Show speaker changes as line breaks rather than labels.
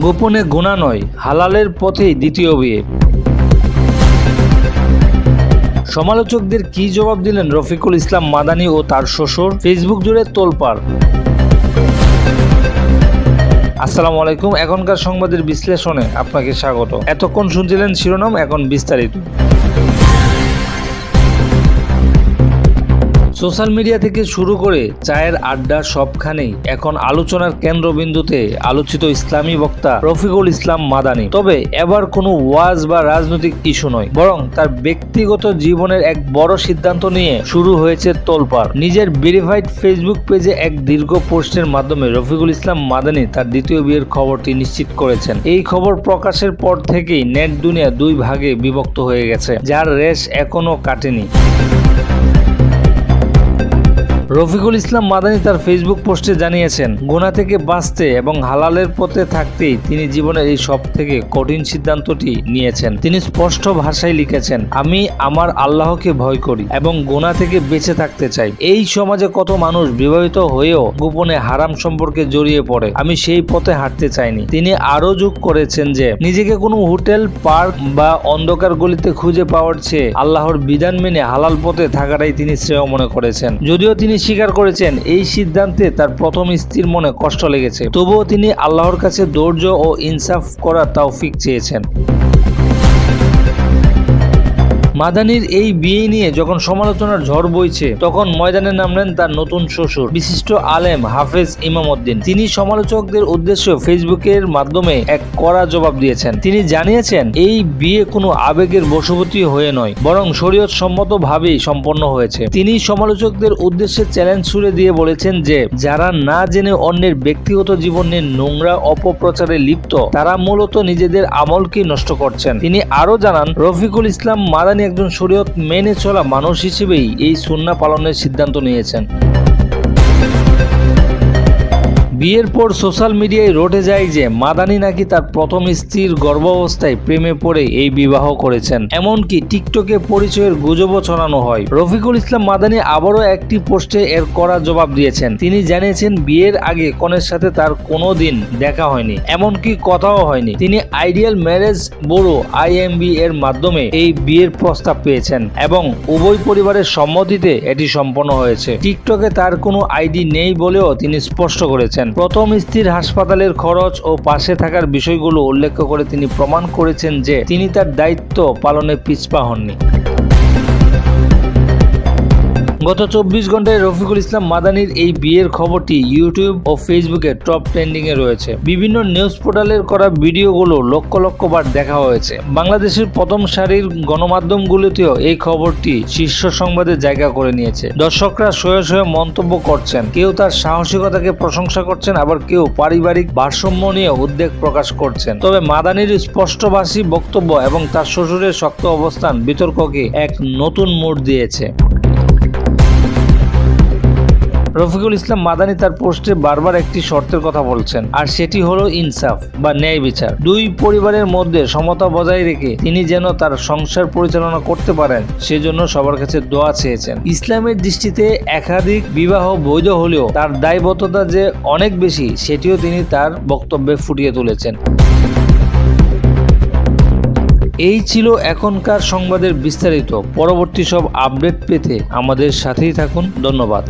গোপনে গুনাহ নয়, হালালের পথেই দ্বিতীয় বিয়ে। সমালোচকদের কি জবাব দিলেন রফিকুল ইসলাম মাদানী ও তার শ্বশুর? ফেসবুক জুড়ে তোলপাড়। আসসালামু আলাইকুম, এখনকার সংবাদের বিশ্লেষণে আপনাকে স্বাগত। এতক্ষণ শুনছিলেন শিরোনাম, এখন বিস্তারিত। সোশ্যাল মিডিয়া থেকে শুরু করে চায়ের আড্ডা সবখানেই এখন আলোচনার কেন্দ্রবিন্দুতে আলোচিত ইসলামী বক্তা রফিকুল ইসলাম মাদানী। তবে এবার কোনো ওয়াজ বা রাজনৈতিক ইস্যু নয়, বরং তার ব্যক্তিগত জীবনের এক বড় সিদ্ধান্ত নিয়ে শুরু হয়েছে তোলপাড়। নিজের ভেরিফাইড ফেসবুক পেজে এক দীর্ঘ পোস্টের মাধ্যমে রফিকুল ইসলাম মাদানী তার দ্বিতীয় বিয়ের খবরটি নিশ্চিত করেছেন। এই খবর প্রকাশের পর থেকেই নেট দুনিয়া দুই ভাগে বিভক্ত হয়ে গেছে, যার রেশ এখনো কাটেনি। রফিকুল ইসলাম মাদানী তার ফেসবুক পোস্টে জানিয়েছেন, গুনাহ থেকে বাঁচতে এবং হালালের পথে থাকতেই তিনি জীবনের এই সব থেকে কঠিন সিদ্ধান্তটি নিয়েছেন। তিনি স্পষ্ট ভাষায় লিখেছেন, আমি আমার আল্লাহকে ভয় করি এবং গুনাহ থেকে বেঁচে থাকতে চাই। এই সমাজে কত মানুষ বিবাহিত হয়েও গোপনে হারাম সম্পর্কে জড়িয়ে পড়ে, আমি সেই পথে হাঁটতে চাইনি। তিনি আরো যোগ করেছেন যে নিজেকে কোনো হোটেল, পার্ক বা অন্ধকার গলিতে খুঁজে পাওয়ার চেয়ে আল্লাহর বিধান মেনে হালাল পথে থাকাটাই তিনি শ্রেয় মনে করেছেন। যদিও তিনি স্বীকার করেছেন এই সিদ্ধান্তে তার প্রথম স্ত্রীর মনে কষ্ট লেগেছে, তবুও তিনি আল্লাহর কাছে ধৈর্য ও ইনসাফ করার তৌফিক চেয়েছেন। মাদানীর এই বিয়ে নিয়ে যখন সমালোচনার ঝড় বইছে, তখন ময়দানে নামলেন তার নতুন শ্বশুর, বিশিষ্ট আলেম হাফেজ ইমামউদ্দিন। তিনি সমালোচকদের উদ্দেশ্যে ফেসবুকের মাধ্যমে এক কড়া জবাব দিয়েছেন। তিনি জানিয়েছেন, এই বিয়ে কোনো আবেগের বশবর্তী হয়ে নয়, বরং শরীয়ত সম্মতভাবেই সম্পন্ন হয়েছে। তিনি সমালোচকদের উদ্দেশ্যে চ্যালেঞ্জ ছুড়ে দিয়ে বলেছেন যে যারা না জেনে অন্যের ব্যক্তিগত জীবন নিয়ে নোংরা অপপ্রচারে লিপ্ত, তারা মূলত নিজেদের আমলকে নষ্ট করছেন। তিনি আরো জানান, রফিকুল ইসলাম মাদানী একজন শরীয়ত মেনে চলা মানুষ হিসেবেই এই সুন্নাহ পালনের সিদ্ধান্ত নিয়েছেন। বিয়ের পর সোশ্যাল মিডিয়ায় রটে যায় যে মাদানী নাকি তার প্রথম স্ত্রীর গর্ভাবস্থায় প্রেমে পড়ে এই বিবাহ করেছেন। এমনকি টিকটকে পরিচয়ের গুজবও ছড়ানো হয়। রফিকুল ইসলাম মাদানী আবারও একটি পোস্টে এর কড়া জবাব দিয়েছেন। তিনি জানিয়েছেন, বিয়ের আগে কনের সাথে তার কোনোদিন দেখা হয়নি, এমনকি কথাও হয়নি। তিনি আইডিয়াল ম্যারেজ ব্যুরো IMB এর মাধ্যমে এই বিয়ের প্রস্তাব পেয়েছেন এবং উভয় পরিবারের সম্মতিতে এটি সম্পন্ন হয়েছে। টিকটকে তার কোনো আইডি নেই বলেও তিনি স্পষ্ট করেছেন। প্রথম স্ত্রীর হাসপাতালের খরচ ও পাশে থাকার বিষয়গুলো উল্লেখ করে তিনি প্রমাণ করেছেন যে তিনি তার দায়িত্ব পালনে পিছপা হননি। গত 24 ঘন্টায় রফিকুল ইসলাম মাদানীর এই বিয়ের খবরটি ইউটিউব ও ফেসবুকে টপ ট্রেন্ডিং এ রয়েছে। বিভিন্ন নিউজ পোর্টালের করা ভিডিওগুলো লক্ষ লক্ষ বার দেখা হয়েছে। বাংলাদেশের প্রথম সারির গণমাধ্যমগুলোতেও এই খবরটি শীর্ষ সংবাদে জায়গা করে নিয়েছে। দর্শকরা শয়ে শয়ে মন্তব্য করছেন, কেউ তার সাহসিকতাকে প্রশংসা করছেন, আবার কেউ পারিবারিক ভারসাম্য নিয়ে উদ্বেগ প্রকাশ করছেন। তবে মাদানীর স্পষ্টভাষী বক্তব্য এবং তার শ্বশুরের শক্ত অবস্থান বিতর্ককে এক নতুন মোড় দিয়েছে। রফিকুল ইসলাম মাদানী তার পোস্টে বারবার একটি শর্তের কথা বলছেন, আর সেটি হলো ইনসাফ বা ন্যায় বিচার। দুই পরিবারের মধ্যে সমতা বজায় রেখে তিনি যেন তার সংসার পরিচালনা করতে পারেন, সেজন্য সবার কাছে দোয়া চেয়েছেন। ইসলামের দৃষ্টিতে একাধিক বিবাহ বৈধ হলেও তার দায়বদ্ধতা যে অনেক বেশি, সেটিও তিনি তার বক্তব্যে ফুটিয়ে তুলেছেন। এই ছিল এখনকার সংবাদের বিস্তারিত। পরবর্তী সব আপডেট পেতে আমাদের সাথেই থাকুন। ধন্যবাদ।